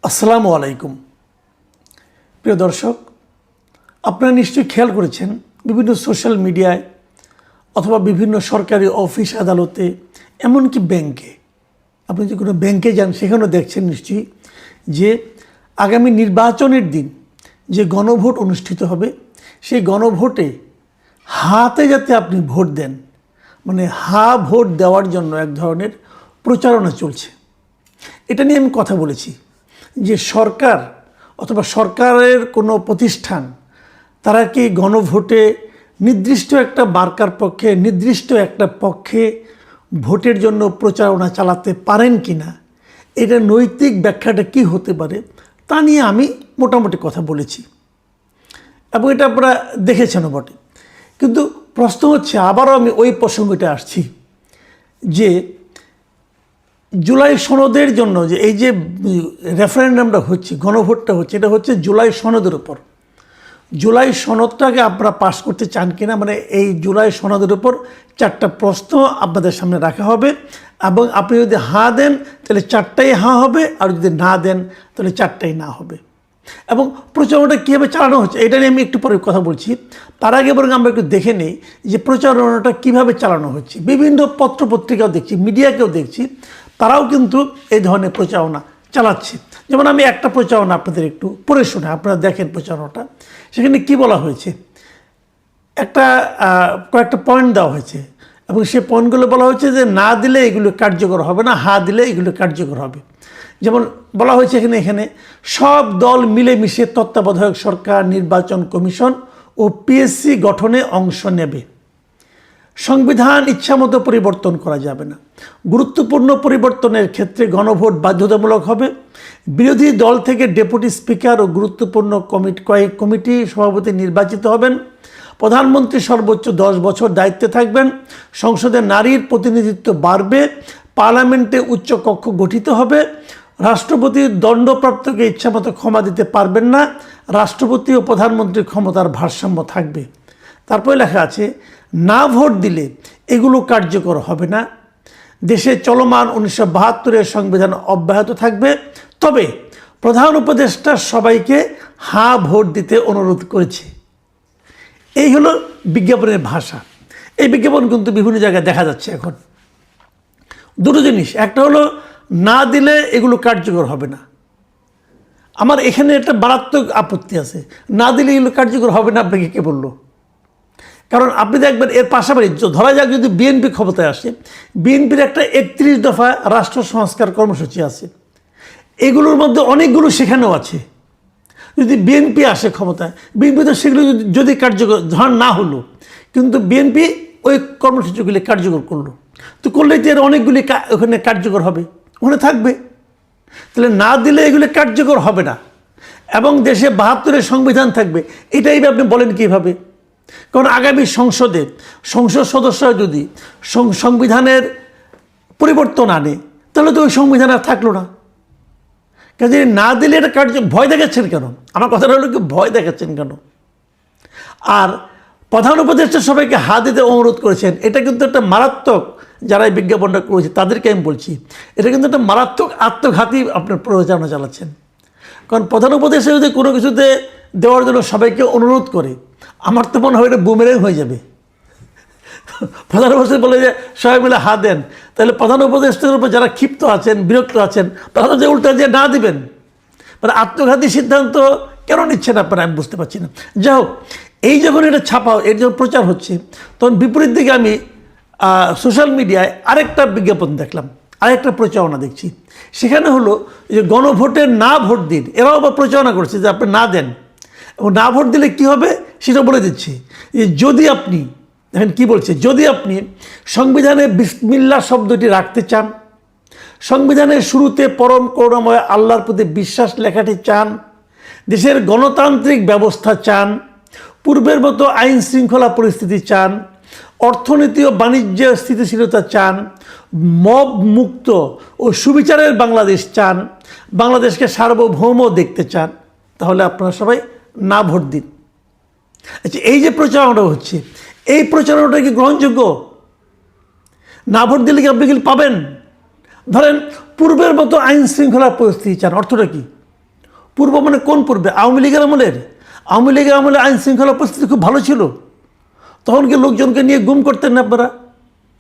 আসসালামু আলাইকুম। প্রিয় দর্শক, আপনারা নিশ্চয়ই খেয়াল করেছেন বিভিন্ন সোশ্যাল মিডিয়ায় অথবা বিভিন্ন সরকারি অফিস আদালতে, এমনকি ব্যাংকে, আপনি যে কোনো ব্যাংকে যান সেখানেও দেখছেন নিশ্চয়ই যে আগামী নির্বাচনের দিন যে গণভোট অনুষ্ঠিত হবে, সেই গণভোটে হাতে যাতে আপনি ভোট দেন, মানে ভোট দেওয়ার জন্য এক ধরনের প্রচারণা চলছে। এটা নিয়ে আমি কথা বলেছি যে সরকার অথবা সরকারের কোনো প্রতিষ্ঠান তারা কি গণভোটে নির্দিষ্ট একটা মার্কার পক্ষে, নির্দিষ্ট একটা পক্ষে ভোটের জন্য প্রচারণা চালাতে পারেন কি না, এটা নৈতিক ব্যাখ্যাটা কি হতে পারে তা নিয়ে আমি মোটামুটি কথা বলেছি এবং এটা আপনারা দেখেছেনও বটে। কিন্তু প্রশ্ন হচ্ছে, আবারও আমি ওই প্রসঙ্গটা আসছি যে জুলাই সনদের জন্য যে এই যে রেফারেন্ডামটা হচ্ছে, গণভোটটা হচ্ছে, এটা হচ্ছে জুলাই সনদের উপর। জুলাই সনদটাকে আপনারা পাস করতে চান কিনা, মানে এই জুলাই সনদের উপর 4টা প্রশ্ন আপনাদের সামনে রাখা হবে এবং আপনি যদি হাঁ দেন তাহলে 4টাই হাঁ হবে, আর যদি না দেন তাহলে 4টাই না হবে। এবং প্রচারণাটা কীভাবে চালানো হচ্ছে এটা নিয়ে আমি একটু পরে কথা বলছি। তার আগে বরং আমরা একটু দেখে নিই যে প্রচারণাটা কীভাবে চালানো হচ্ছে। বিভিন্ন পত্রপত্রিকাও দেখছি, মিডিয়াকেও দেখছি, তারাও কিন্তু এই ধরনের প্রচারণা চালাচ্ছে। যেমন আমি একটা প্রচারণা আপনাদের একটু পড়ে শুনে, আপনারা দেখেন প্রচারণাটা। সেখানে কি বলা হয়েছে, কয়েকটা পয়েন্ট দেওয়া হয়েছে এবং সেই পয়েন্টগুলো বলা হয়েছে যে না দিলে এগুলো কার্যকর হবে না, হা দিলে এগুলো কার্যকর হবে। যেমন বলা হয়েছে এখানে সব দল মিলেমিশে তত্ত্বাবধায়ক সরকার, নির্বাচন কমিশন ও পিএসসি গঠনে অংশ নেবে। সংবিধান ইচ্ছামতো পরিবর্তন করা যাবে না। গুরুত্বপূর্ণ পরিবর্তনের ক্ষেত্রে গণভোট বাধ্যতামূলক হবে। বিরোধী দল থেকে ডেপুটি স্পিকার ও গুরুত্বপূর্ণ কয়েক কমিটি সভাপতি নির্বাচিত হবেন। প্রধানমন্ত্রী সর্বোচ্চ 10 বছর দায়িত্বে থাকবেন। সংসদে নারীর প্রতিনিধিত্ব বাড়বে। পার্লামেন্টে উচ্চ কক্ষ গঠিত হবে। রাষ্ট্রপতি দণ্ডপ্রাপ্তকে ইচ্ছামতো ক্ষমা দিতে পারবেন না। রাষ্ট্রপতি ও প্রধানমন্ত্রীর ক্ষমতার ভারসাম্য থাকবে। তারপরে লেখা আছে, না ভোট দিলে এগুলো কার্যকর হবে না। দেশে চলমান 1972-এর সংবিধান অব্যাহত থাকবে। তবে প্রধান উপদেষ্টা সবাইকে হ্যাঁ ভোট দিতে অনুরোধ করেছে। এই হলো বিজ্ঞাপনের ভাষা। এই বিজ্ঞাপন কিন্তু বিভিন্ন জায়গায় দেখা যাচ্ছে এখন। দুটো জিনিস, একটা হলো না দিলে এগুলো কার্যকর হবে না। আমার এখানে একটা মারাত্মক আপত্তি আছে, না দিলে এগুলো কার্যকর হবে না আপনাকে কে বললো? কারণ আপনি দেখবেন এর পাশাপাশি ধরা যাক যদি বিএনপি ক্ষমতায় আসে, বিএনপির একটা 31 দফা রাষ্ট্র সংস্কার কর্মসূচি আছে, এগুলোর মধ্যে অনেকগুলো সেখানেও আছে। যদি বিএনপি আসে ক্ষমতায়, বিএনপি তো সেগুলো যদি কার্যকর ধর না হলো, কিন্তু বিএনপি ওই কর্মসূচিগুলি কার্যকর করলো, তো করলে তো এর অনেকগুলি ওখানে কার্যকর হবে, ওখানে থাকবে। তাহলে না দিলে এগুলি কার্যকর হবে না এবং দেশে 72-এর সংবিধান থাকবে, এটাই আপনি বলেন কীভাবে? কারণ আগামী সংসদ সদস্যরা যদি সংবিধানের পরিবর্তন আনে তাহলে তো ওই সংবিধান আর থাকলো না। কাজে না দিলে এটা ভয় দেখাচ্ছেন কেন? আমার কথাটা হলো কি, ভয় দেখাচ্ছেন কেন? আর প্রধান উপদেষ্টা সবাইকে হাত দিতে অনুরোধ করেছেন, এটা কিন্তু একটা মারাত্মক, যারা এই বিজ্ঞাপনটা করেছে তাদেরকে আমি বলছি, এটা কিন্তু একটা মারাত্মক আত্মঘাতী আপনার প্রচারণা চালাচ্ছেন। কারণ প্রধান উপদেষ্টা যদি কোনো কিছুতে দেওয়ার জন্য সবাইকে অনুরোধ করে, আমার তো মনে হয় এটা বুমেরাং হয়ে যাবে। প্রধান উপদেষ্টা বলে যে সবাই মিলে হাত দেন, তাহলে প্রধান উপদেষ্টার উপর যারা ক্ষিপ্ত আছেন, বিরক্ত আছেন, তারা যে উল্টা যে না দিবেন, মানে আত্মঘাতী সিদ্ধান্ত কেন নিচ্ছেন আপনারা, আমি বুঝতে পারছি না। যাই হোক, এই যখন এটা ছাপা, এর যখন প্রচার হচ্ছে, তখন বিপরীত দিকে আমি সোশ্যাল মিডিয়ায় আরেকটা বিজ্ঞাপন দেখলাম, আরেকটা প্রচারণা দেখছি। সেখানে হলো যে গণভোটে না ভোট দিন, এরাও আবার প্রচারণা করছে যে আপনি না দেন এবং না ভোট দিলে কী হবে সেটা বলে দিচ্ছে। যে যদি আপনি দেখেন কী বলছে, যদি আপনি সংবিধানে বিসমিল্লাহ শব্দটি রাখতে চান, সংবিধানের শুরুতে পরম করুণাময় আল্লাহর প্রতি বিশ্বাস লেখাটি চান, দেশের গণতান্ত্রিক ব্যবস্থা চান, পূর্বের মতো আইন শৃঙ্খলা পরিস্থিতি চান, অর্থনীতি ও বাণিজ্য স্থিতিশীলতা চান, মব মুক্ত ও সুবিচারের বাংলাদেশ চান, বাংলাদেশকে সার্বভৌম দেখতে চান, তাহলে আপনারা সবাই না ভোট দিন। আচ্ছা, এই যে প্রচারণাটা হচ্ছে, এই প্রচারণাটা কি গ্রহণযোগ্য? না ভোট দিলে কি আপনি কি পাবেন? ধরেন পূর্বের মতো আইন শৃঙ্খলা পরিস্থিতি চান, অর্থটা কি? পূর্ব মানে কোন পূর্বে? আওয়ামী লীগের আমলের? আওয়ামী লীগের আমলে আইন শৃঙ্খলা পরিস্থিতি খুব ভালো ছিল, তখন কি লোকজনকে নিয়ে গুম করতেন না আপনারা?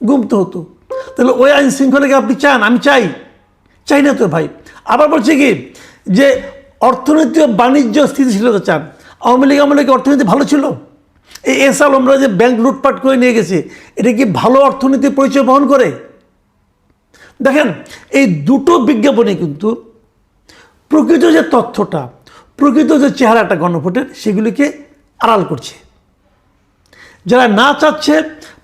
গুম তো হতো। তাহলে ওই আইন শৃঙ্খলাকে আপনি চান? আমি চাই না তো ভাই। আবার বলছে কি যে অর্থনীতি ও বাণিজ্য স্থিতিশীলতা চান। আওয়ামী লীগ আমলে কি অর্থনীতি ভালো ছিল? এই এস আলমরা যে ব্যাংক লুটপাট করে নিয়ে গেছে, এটা কি ভালো অর্থনীতির পরিচয় বহন করে? দেখেন, এই দুটো বিজ্ঞাপনে কিন্তু প্রকৃত যে তথ্যটা, প্রকৃত যে চেহারাটা গণভোটের, সেগুলিকে আড়াল করছে। যারা না চাচ্ছে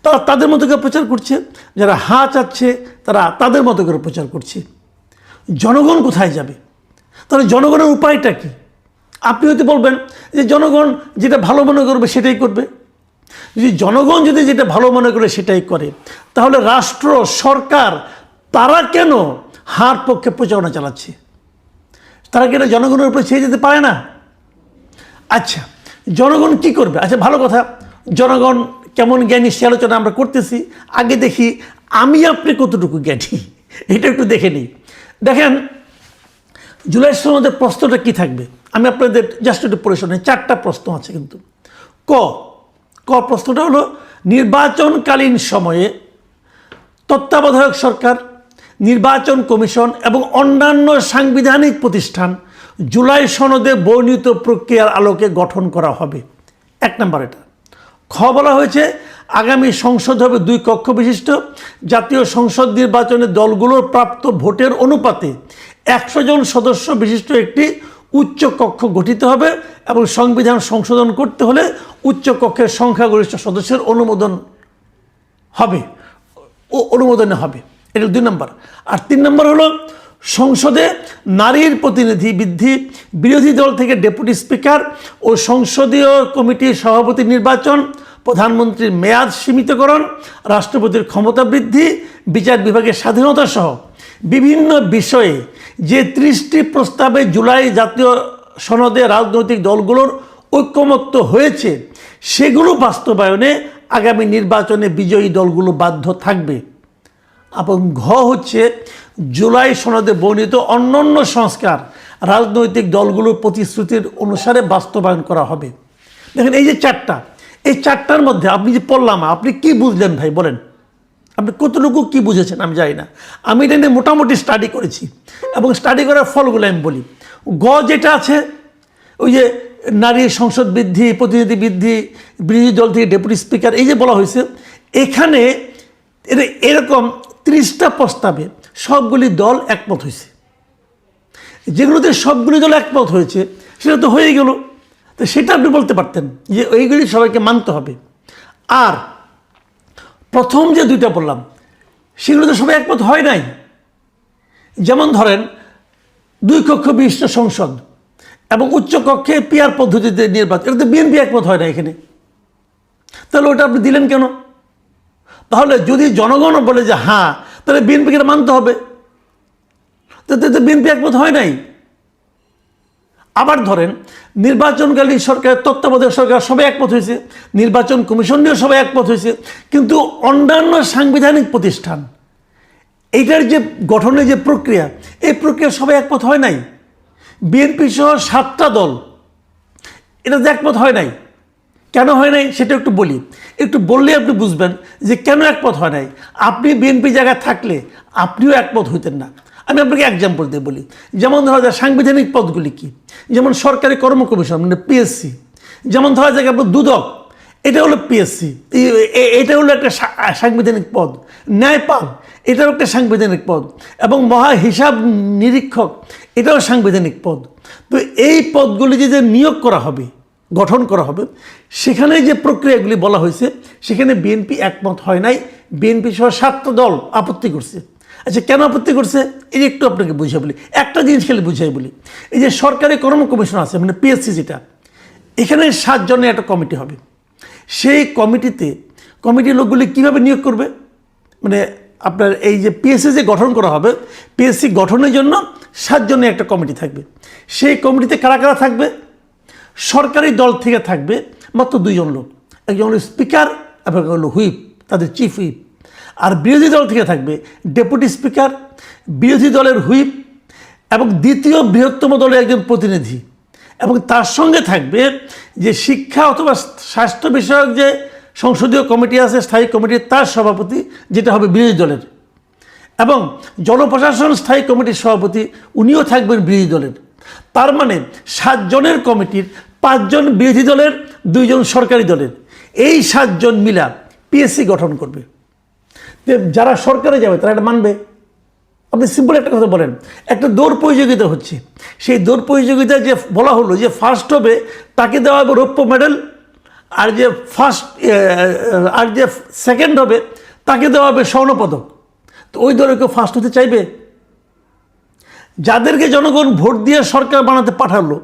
তারা তাদের মতো করে প্রচার করছে, যারা হ্যাঁ চাচ্ছে তারা তাদের মতো করে প্রচার করছে। জনগণ কোথায় যাবে? তাহলে জনগণের উপায়টা কি? আপনি হয়তো বলবেন যে জনগণ যেটা ভালো মনে করবে সেটাই করবে। যদি জনগণ যেটা ভালো মনে করে সেটাই করে, তাহলে রাষ্ট্র, সরকার তারা কেন হার পক্ষে প্রচারণা চালাচ্ছে? তারা কেন জনগণের উপরে ছেড়ে যেতে পারে না? আচ্ছা, জনগণ কি করবে? আচ্ছা, ভালো কথা, জনগণ কেমন জ্ঞানী সে আলোচনা আমরা করতেছি। আগে দেখি আমি আপনি কতটুকু জ্ঞানী, এটা একটু দেখে নিই। দেখেন, জুলাই সনদের প্রশ্নটা কি থাকবে আমি আপনাদের জাস্ট একটু পড়ে শোনাই। 4টা প্রশ্ন আছে কিন্তু। ক প্রশ্নটা হলো, নির্বাচনকালীন সময়ে তত্ত্বাবধায়ক সরকার, নির্বাচন কমিশন এবং অন্যান্য সাংবিধানিক প্রতিষ্ঠান জুলাই সনদে বর্ণিত প্রক্রিয়ার আলোকে গঠন করা হবে। 1 নম্বর এটা। খ বলা হয়েছে, আগামী সংসদ হবে 2 কক্ষ বিশিষ্ট। জাতীয় সংসদ নির্বাচনে দলগুলোর প্রাপ্ত ভোটের অনুপাতে 100 জন সদস্য বিশিষ্ট একটি উচ্চ কক্ষ গঠিত হবে এবং সংবিধান সংশোধন করতে হলে উচ্চ কক্ষের সংখ্যাগরিষ্ঠ সদস্যের অনুমোদনে হবে। এটা 2 নম্বর। আর 3 নম্বর হলো, সংসদে নারীর প্রতিনিধি বৃদ্ধি, বিরোধী দল থেকে ডেপুটি স্পিকার ও সংসদীয় কমিটির সভাপতি নির্বাচন, প্রধানমন্ত্রীর মেয়াদ সীমিতকরণ, রাষ্ট্রপতির ক্ষমতা বৃদ্ধি, বিচার বিভাগের স্বাধীনতা সহ বিভিন্ন বিষয়ে যে 30টি প্রস্তাবে জুলাই জাতীয় সনদে রাজনৈতিক দলগুলোর ঐকমত্য হয়েছে, সেগুলো বাস্তবায়নে আগামী নির্বাচনে বিজয়ী দলগুলো বাধ্য থাকবে। এবং ঘ হচ্ছে, জুলাই সনদে বর্ণিত অন্যান্য সংস্কার রাজনৈতিক দলগুলোর প্রতিশ্রুতির অনুসারে বাস্তবায়ন করা হবে। দেখেন, এই যে 4টা, এই 4টার মধ্যে আপনি যে পড়লাম, আপনি কি বুঝলেন ভাই বলেন? আপনি কতটুকু কি বুঝেছেন আমি জানি না। আমি এটা নিয়ে মোটামুটি স্টাডি করেছি এবং স্টাডি করার ফলগুলো আমি বলি। গ যেটা আছে, ওই যে নারী সংসদ বৃদ্ধি, প্রতিনিধি বৃদ্ধি, বিরোধী দল থেকে ডেপুটি স্পিকার, এই যে বলা হয়েছে, এখানে এরকম 30টা প্রস্তাবে সবগুলি দল একমত হয়েছে। যেগুলোতে সবগুলি দল একমত হয়েছে সেটা তো হয়ে গেল, তো সেটা আপনি বলতে পারতেন যে ওইগুলি সবাইকে মানতে হবে। আর প্রথম যে 2টা বললাম সেগুলো তো সবাই একমত হয় নাই। যেমন ধরেন 2 কক্ষ বিশিষ্ট সংসদ এবং উচ্চ কক্ষে পিআর পদ্ধতিতে নির্বাচন, এটা তো বিএনপি একমত হয় না এখানে। তাহলে ওটা আপনি দিলেন কেন? তাহলে যদি জনগণও বলে যে হ্যাঁ, তাহলে বিএনপিকে মানতে হবে, তো বিএনপি একমত হয় নাই। আবার ধরেন নির্বাচনকালীন সরকার, তত্ত্বাবধায়ক সরকার সবাই একমত হয়েছে, নির্বাচন কমিশন নিয়েও সবাই একমত হয়েছে, কিন্তু অন্যান্য সাংবিধানিক প্রতিষ্ঠান এইটার যে গঠনের যে প্রক্রিয়া, এই প্রক্রিয়া সবাই একমত হয় নাই। বিএনপি সহ 7টা দল এটাতে একমত হয় নাই। কেন হয় নাই সেটা একটু বলি, একটু বললে আপনি বুঝবেন যে কেন একমত হয় নাই। আপনি বিএনপি জায়গায় থাকলে আপনিও একমত হইতেন না। আমি আপনাকে এক্সাম্পল দিয়ে বলি। যেমন ধরা যায় সাংবিধানিক পদগুলি কি, যেমন সরকারি কর্ম কমিশন মানে পিএসসি, যেমন ধরা যায় আপনার দুদক, এটা হলো পিএসসি, এটা হলো একটা সাংবিধানিক পদ। ন্যায়পাল, এটাও একটা সাংবিধানিক পদ, এবং মহা হিসাব নিরীক্ষক, এটাও সাংবিধানিক পদ। তো এই পদগুলি যে নিয়োগ করা হবে, গঠন করা হবে, সেখানে যে প্রক্রিয়াগুলি বলা হয়েছে সেখানে বিএনপি একমত হয় নাই। বিএনপি সহ 7টা দল আপত্তি করছে। আচ্ছা, কেন আপত্তি করছে এই একটু আপনাকে বুঝিয়ে বলি, একটা জিনিস খেলে বুঝিয়ে বলি। এই যে সরকারি কর্ম কমিশন আছে মানে পিএসসি, যেটা এখানে 7 জনের একটা কমিটি হবে। সেই কমিটির লোকগুলি কীভাবে নিয়োগ করবে, মানে আপনার এই যে পিএসসি যে গঠন করা হবে, পিএসসি গঠনের জন্য 7 জনের একটা কমিটি থাকবে। সেই কমিটিতে কারা কারা থাকবে? সরকারি দল থেকে থাকবে মাত্র 2 জন লোক, একজন হলো স্পিকার এবং হলো হুইপ, তাদের চিফ হুইপ। আর বিরোধী দল থেকে থাকবে ডেপুটি স্পিকার, বিরোধী দলের হুইপ, এবং দ্বিতীয় বৃহত্তম দলের একজন প্রতিনিধি, এবং তার সঙ্গে থাকবে যে শিক্ষা অথবা স্বাস্থ্য বিষয়ক যে সংসদীয় কমিটি আছে, স্থায়ী কমিটি, তার সভাপতি, যেটা হবে বিরোধী দলের, এবং জনপ্রশাসন স্থায়ী কমিটির সভাপতি, উনিও থাকবেন বিরোধী দলের। তার মানে 7 জনের কমিটির 5 জন বিরোধী দলের, 2 জন সরকারি দলের, এই 7 জন মিলা পিএসসি গঠন করবে। যারা সরকারে যাবে তারা এটা মানবে। আপনি সিম্পল একটা কথা বলেন, একটা দৌড় প্রতিযোগিতা হচ্ছে, সেই দৌড় প্রতিযোগিতায় যে বলা হলো যে ফার্স্ট হবে তাকে দেওয়া হবে রৌপ্য মেডেল, আর যে সেকেন্ড হবে তাকে দেওয়া হবে স্বর্ণপদক। তো ওই দলে কেউ ফার্স্ট হতে চাইবে? যাদেরকে জনগণ ভোট দিয়ে সরকার বানাতে পাঠালো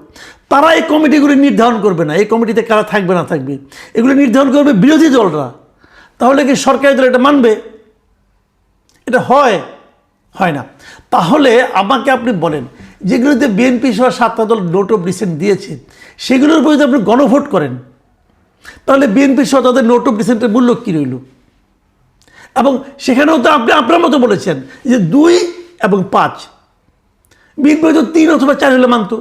তারা এই কমিটিগুলি নির্ধারণ করবে না, এই কমিটিতে কারা থাকবে না থাকবে এগুলো নির্ধারণ করবে বিরোধী দলরা। তাহলে কি সরকারি দল এটা মানবে? এটা হয় না। তাহলে আমাকে আপনি বলেন, যেগুলোতে বিএনপি সহ 7টা দল নোট অফ ডিসেন্ট দিয়েছে সেগুলোর উপর যদি আপনি গণভোট করেন, তাহলে বিএনপি সহ তাদের নোট অফ ডিসেন্টের মূল্য কী রইল? এবং সেখানেও তো আপনি আপনার মতো বলেছেন যে 2 এবং 5, বিএনপি তো 3 অথবা 4 হলে মানত।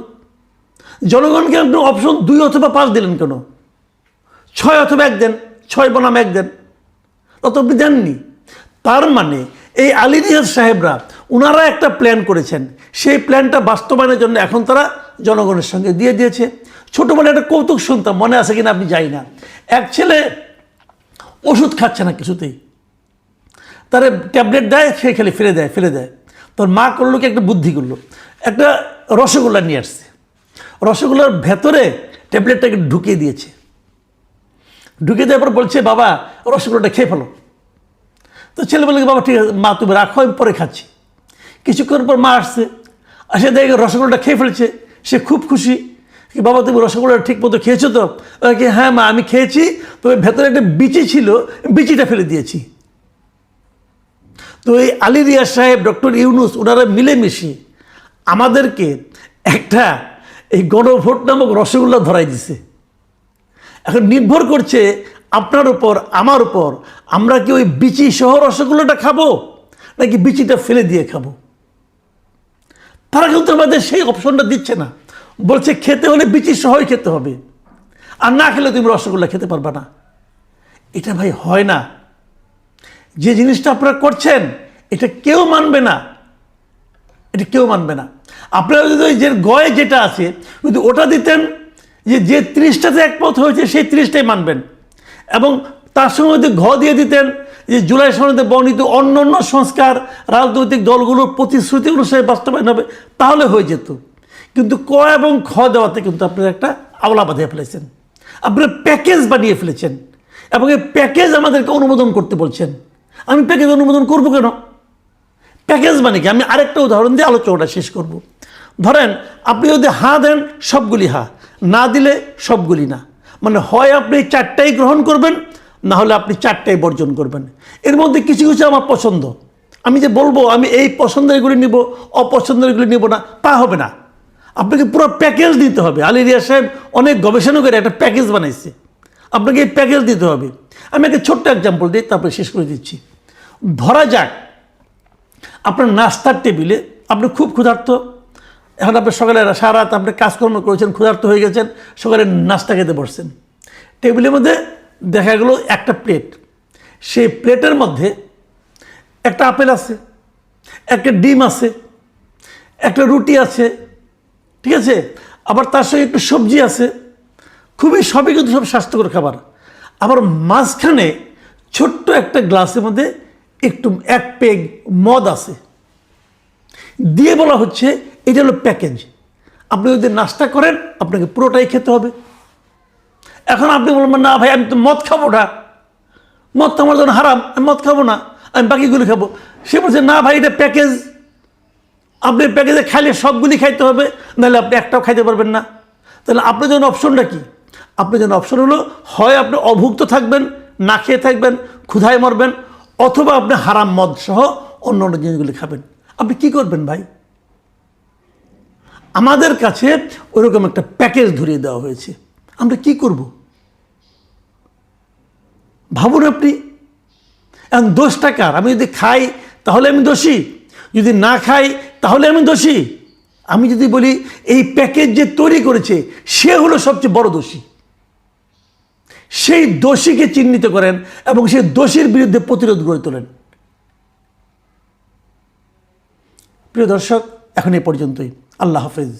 জনগণকে আপনি অপশন 2 অথবা 5 দিলেন কেন? 6 অথবা 1 দেন, 6 বনাম 1 দেন, তত আপনি দেননি। তার মানে এই আলী রিয়াজ সাহেবরা ওনারা একটা প্ল্যান করেছেন, সেই প্ল্যানটা বাস্তবায়নের জন্য এখন তারা জনগণের সঙ্গে দিয়ে দিয়েছে। ছোটোবেলায় একটা কৌতুক শুনতাম, মনে আছে কিনা আপনি জানি না, এক ছেলে ওষুধ খাচ্ছে না কিছুতেই, তার ট্যাবলেট দেয়, সে খেলে ফেলে দেয়। তোর মা করলো কি, একটা বুদ্ধি করলো, একটা রসগোল্লা নিয়ে আসছে, রসগোল্লার ভেতরে ট্যাবলেটটাকে ঢুকিয়ে দিয়েছে, ঢুকিয়ে দেওয়ার পর বলছে বাবা রসগোল্লাটা খেয়ে ফেলো। তো ছেলে বলে বাবা ঠিক আছে মা তুমি রাখো, আমি পরে খাচ্ছি। কিছুক্ষণ পর মা আসে দেখে রসগোল্লাটা খেয়ে ফেলছে, সে খুব খুশি। বাবা তুমি রসগোল্লাটা ঠিক মতো খেয়েছো তো? হ্যাঁ মা আমি খেয়েছি, তবে ভেতরে একটা বিচি ছিল, বিচিটা ফেলে দিয়েছি। তো এই আলী রিয়াজ সাহেব, ডক্টর ইউনুস, ওনারা মিলেমিশে আমাদেরকে একটা এই গণভোট নামক রসগোল্লা ধরাই দিছে। এখন নির্ভর করছে আপনার উপর, আমার উপর, আমরা কি ওই বিচি সহ রসগোল্লাটা খাবো নাকি বিচিটা ফেলে দিয়ে খাবো। তারা কিন্তু আমাদের সেই অপশনটা দিচ্ছে না, বলছে খেতে হলে বিচি সহই খেতে হবে, আর না খেলে তুমি রসগোল্লা খেতে পারবে না। এটা ভাই হয় না। যে জিনিসটা আপনারা করছেন এটা কেউ মানবে না, এটা কেউ মানবে না। আপনারা যদি ওই যে গয়ে যেটা আছে যদি ওটা দিতেন, যে 30টাতে একমত হয়েছে সেই 30টাই মানবেন, এবং তার সঙ্গে যদি ঘ দিয়ে দিতেন যে জুলাই সনদে বর্ণিত অন্য অন্য সংস্কার রাজনৈতিক দলগুলোর প্রতিশ্রুতি অনুসারে বাস্তবায়ন হবে, তাহলে হয়ে যেত। কিন্তু ক এবং খ দেওয়াতে কিন্তু আপনারা একটা আওলা বাঁধিয়ে ফেলেছেন, আপনারা প্যাকেজ বানিয়ে ফেলেছেন, এবং এই প্যাকেজ আমাদেরকে অনুমোদন করতে বলছেন। আমি প্যাকেজ অনুমোদন করবো কেন? প্যাকেজ মানে কি? আমি আরেকটা উদাহরণ দিয়ে আলোচনাটা শেষ করব। ধরেন আপনি যদি হা দেন সবগুলি হা, না দিলে সবগুলি না, মানে হয় আপনি 4টাই গ্রহণ করবেন, না হলে আপনি 4টাই বর্জন করবেন। এর মধ্যে কিছু কিছু আমার পছন্দ, আমি যে বলবো আমি এই পছন্দের এগুলি নিব, অপছন্দের এগুলি নিব না, তা হবে না। আপনাকে পুরো প্যাকেজ দিতে হবে। আলী রিয়াজ সাহেব অনেক গবেষণা করে একটা প্যাকেজ বানাইছে, আপনাকে এই প্যাকেজ দিতে হবে। আমি একটা ছোট্ট এক্সাম্পল দিই, তারপরে শেষ করে দিচ্ছি। ধরা যাক আপনার নাস্তার টেবিলে আপনি খুব ক্ষুধার্ত, এখন আপনি সকালে সারা রাত আপনি কাজকর্ম করেছেন, ক্ষুধার্ত হয়ে গেছেন, সকালে নাস্তা খেতে বসছেন। টেবিলের মধ্যে দেখা গেল একটা প্লেট, সেই প্লেটের মধ্যে একটা আপেল আছে, একটা ডিম আছে, একটা রুটি আছে, ঠিক আছে, আবার তার সঙ্গে একটু সবজি আছে, সবই কিন্তু সব স্বাস্থ্যকর খাবার। আবার মাঝখানে ছোট্ট একটা গ্লাসের মধ্যে একটু 1 পেগ মদ আছে, দিয়ে বলা হচ্ছে এটা হলো প্যাকেজ, আপনি যদি নাস্তা করেন আপনাকে পুরোটাই খেতে হবে। এখন আপনি বলবেন না ভাই আমি তো মদ খাবো না, মদ তো আমার জন্য হারাম, আমি মদ খাবো না, আমি বাকিগুলি খাবো। সে বলছে না ভাই এটা প্যাকেজ, আপনি প্যাকেজে খাইলে সবগুলি খাইতে হবে, নাহলে আপনি একটাও খাইতে পারবেন না। তাহলে আপনার জন্য অপশনটা কি? আপনার জন্য অপশন হলো হয় আপনি অভুক্ত থাকবেন, না খেয়ে থাকবেন, ক্ষুধায় মরবেন, অথবা আপনি হারাম মদ সহ অন্য অন্য জিনিসগুলি খাবেন। আপনি কি করবেন ভাই? আমাদের কাছে ওরকম একটা প্যাকেজ ধরিয়ে দেওয়া হয়েছে, আমরা কি করব ভাবুন আপনি। এখন দোষটা কার? আমি যদি খাই তাহলে আমি দোষী, যদি না খাই তাহলে আমি দোষী। আমি যদি বলি এই প্যাকেজ যে তৈরি করেছে সে হলো সবচেয়ে বড় দোষী, সেই দোষীকে চিহ্নিত করেন এবং সেই দোষীর বিরুদ্ধে প্রতিরোধ গড়ে তোলেন। প্রিয় দর্শক, এখন এ পর্যন্তই। আল্লাহ হাফেজ।